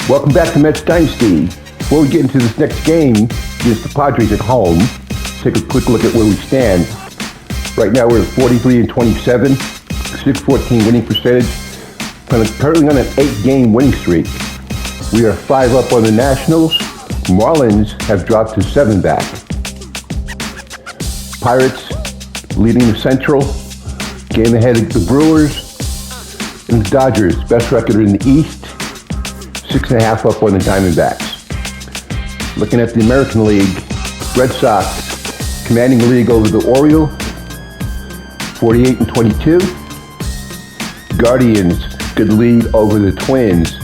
Welcome back to Mets Dynasty. Before we get into this next game against the Padres at home, let's take a quick look at where we stand. Right now we're at 43-27, 614 winning percentage, currently on an 8-game winning streak. We are 5 up on the Nationals. Marlins have dropped to 7 back. Pirates leading the Central, game ahead of the Brewers. And the Dodgers, best record in the East, 6.5 up on the Diamondbacks. Looking at the American League, Red Sox commanding the league over the Orioles, 48-22. Guardians, good lead over the Twins,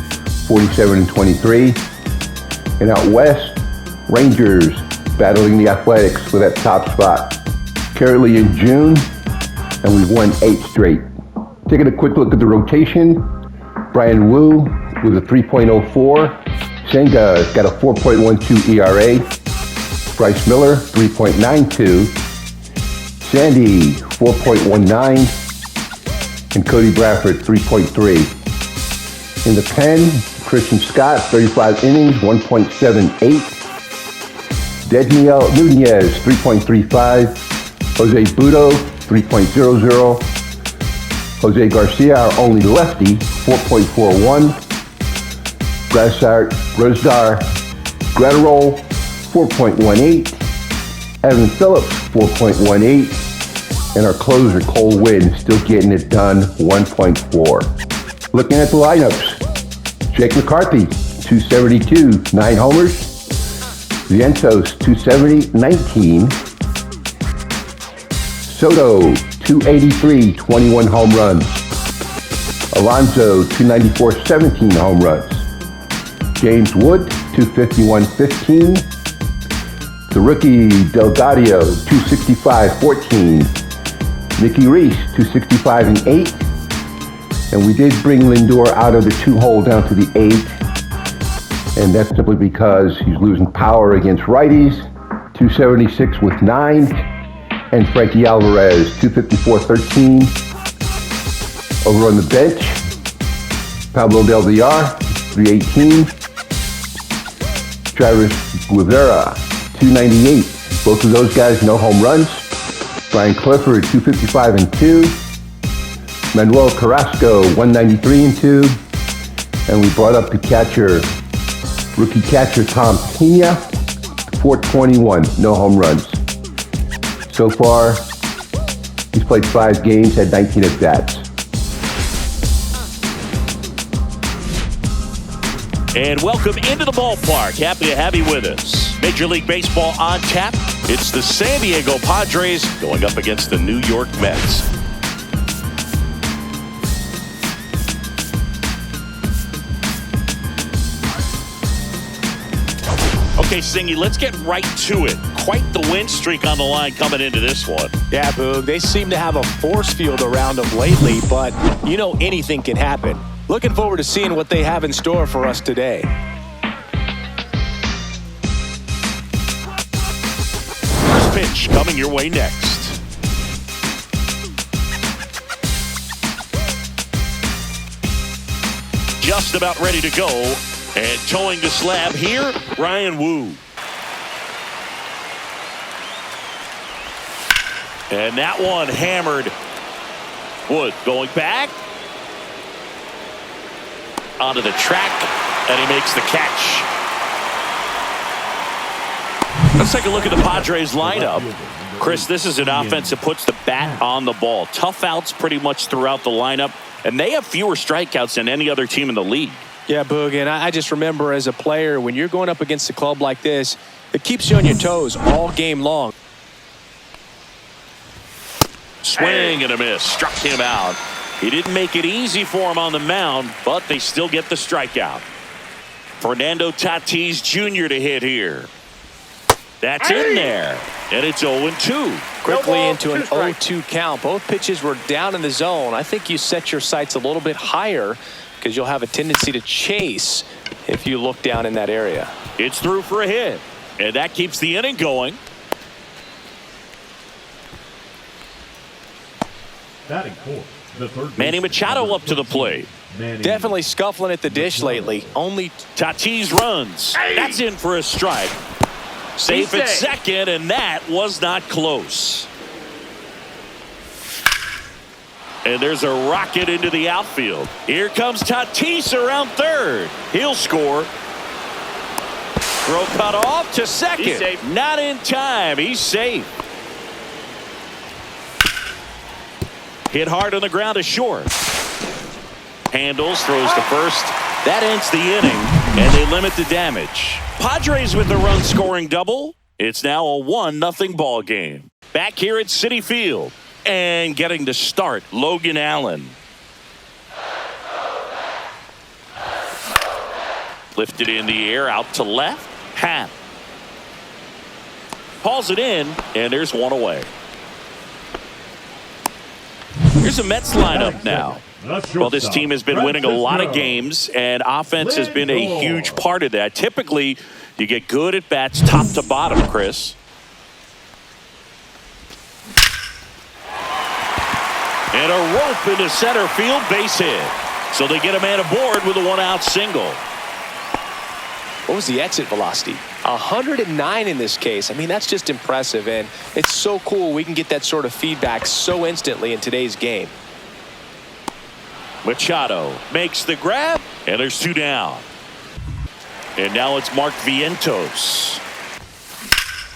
47-23. And out west, Rangers battling the Athletics for that top spot. Currently in June, and we've won 8 straight. Taking a quick look at the rotation, Brian Wu with a 3.04. Senga's got a 4.12 ERA. Bryce Miller, 3.92. Sandy, 4.19. And Cody Bradford, 3.3. In the pen, Christian Scott, 35 innings, 1.78. Dedniel Nunez, 3.35. Jose Budo, 3.00. Jose Garcia, our only lefty, 4.41. Rozdar Gratterol, 4.18. Evan Phillips, 4.18. And our closer, Cole Winn, still getting it done, 1.4. Looking at the lineups, Jake McCarthy, 272, 9 homers. Vientos, 270, 19. Soto, 283, 21 home runs. Alonso, 294, 17 home runs. James Wood, 251, 15. The rookie Delgadio, 265, 14. Nicky Reese, 265 and 8. And we did bring Lindor out of the 2-hole down to the 8. And that's simply because he's losing power against righties, 276 with 9. And Frankie Alvarez, 254-13. Over on the bench, Pablo Del Villar, 318. Travis Guevara, 298. Both of those guys, no home runs. Brian Clifford, 255 and 2. Manuel Carrasco, 193 and 2. And we brought up the catcher, rookie catcher Tom Pena, 421, no home runs. So far, he's played 5 games, had 19 at-bats. And welcome into the ballpark. Happy to have you with us. Major League Baseball on tap. It's the San Diego Padres going up against the New York Mets. Okay, Singy, let's get right to it. Quite the win streak on the line coming into this one. Yeah, Boog, they seem to have a force field around them lately, but you know anything can happen. Looking forward to seeing what they have in store for us today. First pitch coming your way next. Just about ready to go. And towing the slab here, Ryan Wu. And that one hammered. Wood going back. Onto the track, and he makes the catch. Let's take a look at the Padres lineup. Chris, this is an offense that puts the bat on the ball. Tough outs pretty much throughout the lineup, and they have fewer strikeouts than any other team in the league. Yeah, Boog, and I just remember as a player, when you're going up against a club like this, it keeps you on your toes all game long. Swing and a miss. Struck him out. He didn't make it easy for him on the mound, but they still get the strikeout. Fernando Tatis Jr. to hit here. That's in there. And it's 0-2. Quickly into an 0-2 count. Both pitches were down in the zone. I think you set your sights a little bit higher because you'll have a tendency to chase if you look down in that area. It's through for a hit. And that keeps the inning going. Batting fourth, the third Manny Machado up to the plate. Definitely scuffling at the dish lately. Only Tatis runs. That's in for a strike. Safe at second, and that was not close. And there's a rocket into the outfield. Here comes Tatis around third. He'll score. Throw cut off to second. Not in time. He's safe. Hit hard on the ground to short. Handles, throws to first. That ends the inning, and they limit the damage. Padres with the run-scoring double. It's now a 1-0 ball game. Back here at Citi Field. And getting to start, Logan Allen. Lifted in the air, out to left. Happ. Hauls it in, and there's one away. Here's a Mets lineup now. Well, this team has been winning a lot of games, and offense has been a huge part of that. Typically, you get good at bats top to bottom, Chris. And a rope into center field, base hit. So they get a man aboard with a one-out single. What was the exit velocity? 109 in this case. I mean, that's just impressive, and it's so cool we can get that sort of feedback so instantly in today's game. Machado makes the grab, and there's two down. And now it's Mark Vientos.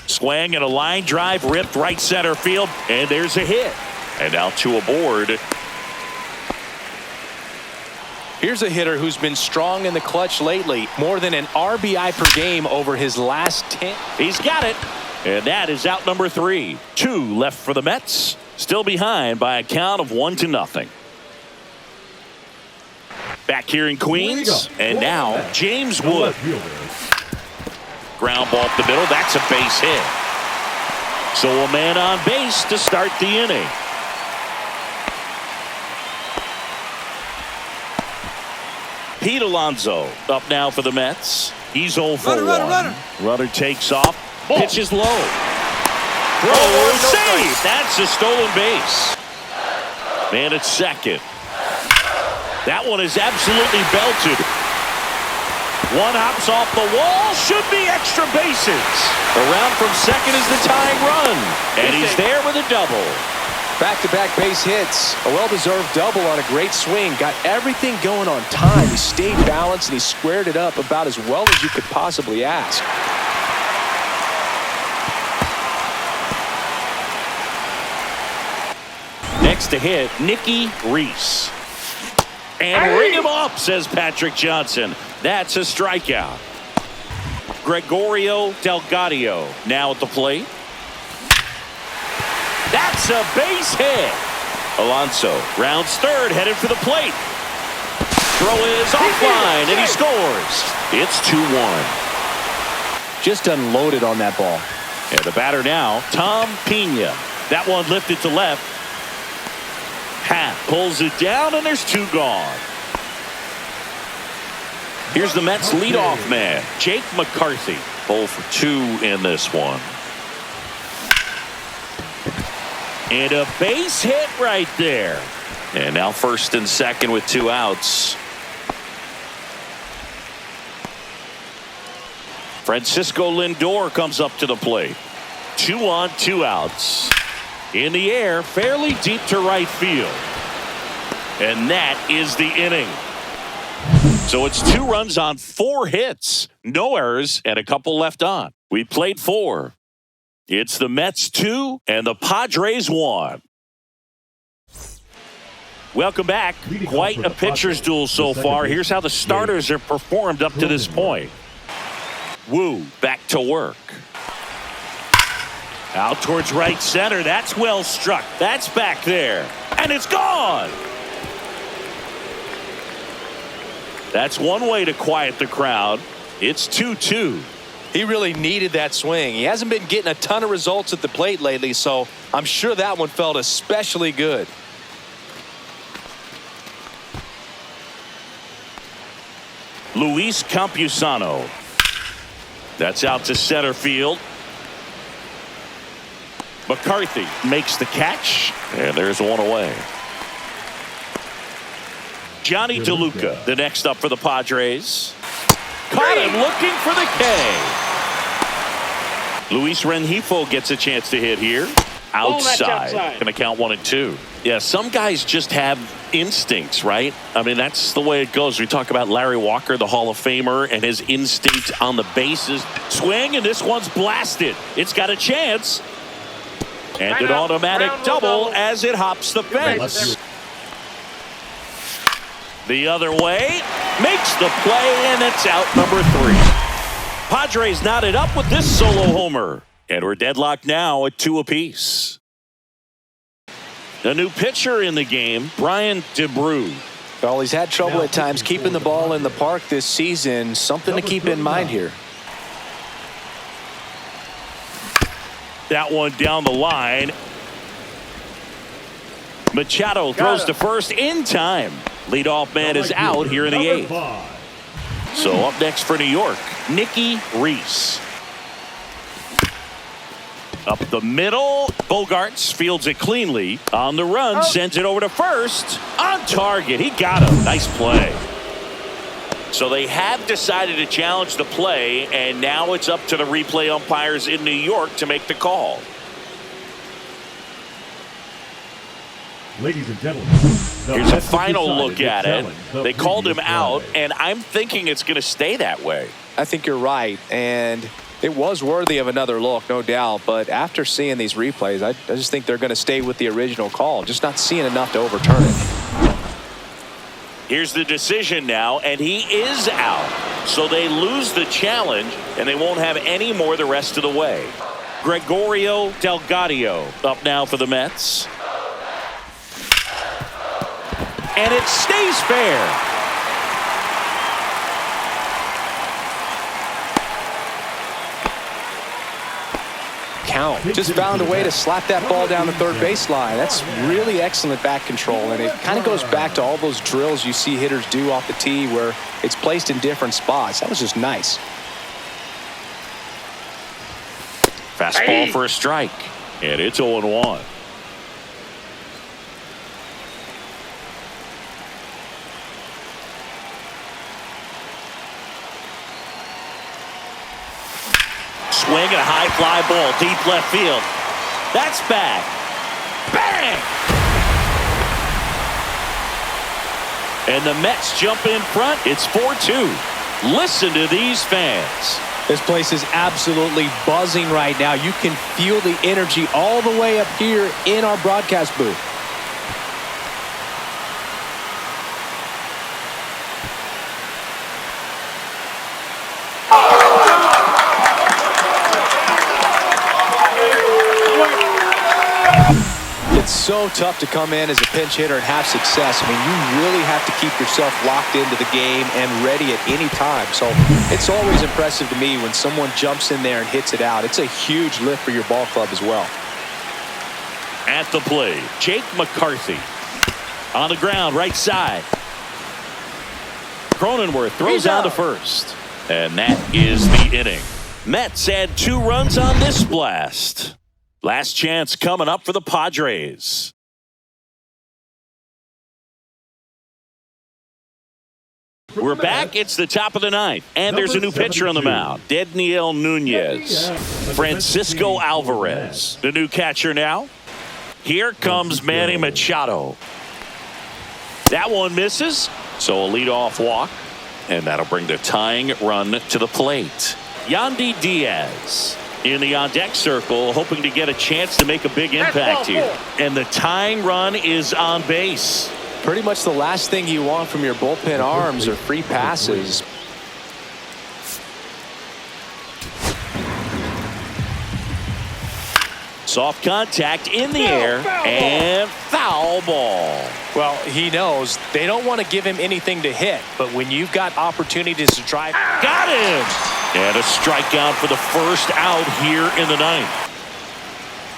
Swing and a line drive ripped right center field, and there's a hit. And now two aboard. Here's a hitter who's been strong in the clutch lately. More than an RBI per game over his last 10. He's got it. And that is out number 3. 2 left for the Mets. Still behind by a count of 1-0. Back here in Queens. And now James Wood. Ground ball up the middle. That's a base hit. So a man on base to start the inning. Pete Alonso up now for the Mets. He's 0 for 1. Runner takes off. Pitches low. Throw safe. That's a stolen base. Man at second. That one is absolutely belted. One hops off the wall. Should be extra bases. Around from second is the tying run. And he's there with a double. Back-to-back base hits. A well-deserved double on a great swing. Got everything going on time. He stayed balanced and he squared it up about as well as you could possibly ask. Next to hit, Nicky Reese. And ring him up, says Patrick Johnson. That's a strikeout. Gregorio Delgado now at the plate. That's a base hit. Alonso rounds third, headed for the plate. Throw is offline, and he scores. It's 2-1. Just unloaded on that ball. And the batter now, Tom Pena. That one lifted to left. Happ pulls it down, and there's 2 gone. Here's the Mets leadoff man, Jake McCarthy. 0 for 2 in this one. And a base hit right there. And now first and second with 2 outs. Francisco Lindor comes up to the plate. 2 on, 2 outs. In the air, fairly deep to right field. And that is the inning. So it's 2 runs on 4 hits. No errors and a couple left on. We played 4. It's the Mets 2 and the Padres 1. Welcome back. Quite a pitcher's duel so far. Here's how the starters have performed up to this point. Wu back to work. Out towards right center. That's well struck. That's back there. And it's gone. That's one way to quiet the crowd. It's 2-2. He really needed that swing. He hasn't been getting a ton of results at the plate lately, so I'm sure that one felt especially good. Luis Campusano. That's out to center field. McCarthy makes the catch, and there's one away. Johnny DeLuca, the next up for the Padres. Caught him looking for the K. Luis Rengifo gets a chance to hit here. Outside. Going to count 1 and 2. Yeah, some guys just have instincts, right? I mean, that's the way it goes. We talk about Larry Walker, the Hall of Famer, and his instinct on the bases. Swing, and this one's blasted. It's got a chance. And an automatic double as it hops the fence. The other way. Makes the play, and it's out number 3. Padres knotted up with this solo homer. And we're deadlocked now at 2 apiece. A new pitcher in the game, Brian DeBrew. Well, he's had trouble at times keeping the ball in the park this season. Something to keep in mind here. That one down the line. Machado throws to first in time. Leadoff man is out here in the 8th. So up next for New York, Nicky Reese. Up the middle, Bogarts fields it cleanly. On the run, sends it over to first. On target, he got him. Nice play. So they have decided to challenge the play, and now it's up to the replay umpires in New York to make the call. Ladies and gentlemen, here's a final look at it. They called him out, and I'm thinking it's going to stay that way. I think you're right, and it was worthy of another look, no doubt. But after seeing these replays, I just think they're going to stay with the original call. Just not seeing enough to overturn it. Here's the decision now, and he is out. So they lose the challenge, and they won't have any more the rest of the way. Gregorio Delgado up now for the Mets. And it stays fair. Count. Just found a way to slap that ball down the third baseline. That's really excellent bat control, and it kind of goes back to all those drills you see hitters do off the tee where it's placed in different spots. That was just nice. Fastball for a strike, and it's 0-1. Swing and a high fly ball deep left field. That's back. Bang! And the Mets jump in front. It's 4-2. Listen to these fans. This place is absolutely buzzing right now. You can feel the energy all the way up here in our broadcast booth. It's so tough to come in as a pinch hitter and have success. I mean, you really have to keep yourself locked into the game and ready at any time. So it's always impressive to me when someone jumps in there and hits it out. It's a huge lift for your ball club as well. At the plate, Jake McCarthy. On the ground, right side. Cronenworth throws out to first. And that is the inning. Mets had 2 runs on this blast. Last chance coming up for the Padres. We're back. It's the top of the 9th. And there's a new pitcher on the mound. Dedniel Nunez. Francisco Alvarez. The new catcher now. Here comes Manny Machado. That one misses. So a leadoff walk. And that'll bring the tying run to the plate. Yandy Diaz in the on-deck circle, hoping to get a chance to make a big impact here. And the tying run is on base. Pretty much the last thing you want from your bullpen arms are free passes. Soft contact in the air and foul ball. Well, he knows they don't want to give him anything to hit, but when you've got opportunities to drive. Got him! And a strikeout for the first out here in the 9th.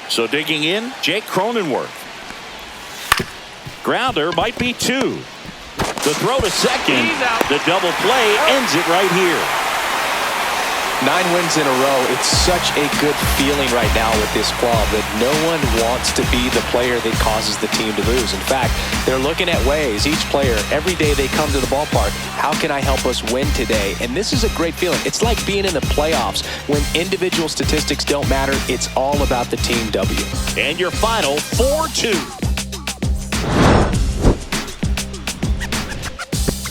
So digging in, Jake Cronenworth. Grounder might be 2. The throw to second. The double play ends it right here. 9 wins in a row. It's such a good feeling right now with this club that no one wants to be the player that causes the team to lose. In fact, they're looking at ways, each player, every day they come to the ballpark, how can I help us win today? And this is a great feeling. It's like being in the playoffs. When individual statistics don't matter, it's all about the team W. And your final 4-2.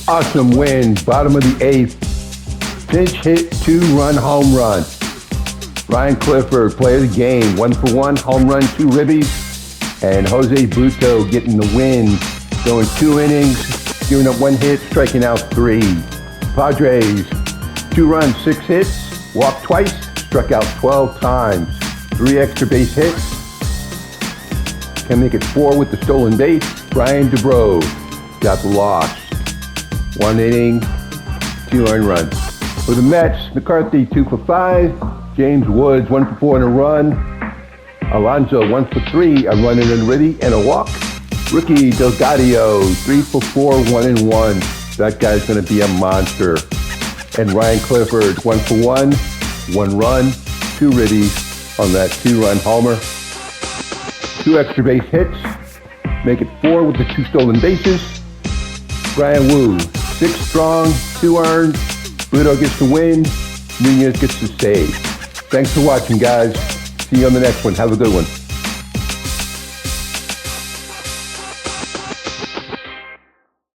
Awesome win, bottom of the 8th. Pinch hit 2-run home run. Ryan Clifford, player of the game, 1-for-1, home run, 2 ribbies. And Jose Buto getting the win, going 2 innings, giving up 1 hit, striking out 3. Padres, 2 runs, 6 hits, walked twice, struck out 12 times. 3 extra base hits. Can make it 4 with the stolen base. Brian DeBro got the loss. 1 inning, 2 earned runs. For the Mets, McCarthy 2-for-5, James Woods 1-for-4 and a run, Alonso 1-for-3, a run and a ribby and a walk. Rookie Delgado 3-for-4, 1-and-1. That guy's going to be a monster. And Ryan Clifford 1-for-1, 1 run, 2 ribbies on that 2-run homer. 2 extra base hits, make it 4 with the 2 stolen bases. Brian Wu 6 strong, 2 earned. Buto gets the win. Nunez gets the save. Thanks for watching, guys. See you on the next one. Have a good one.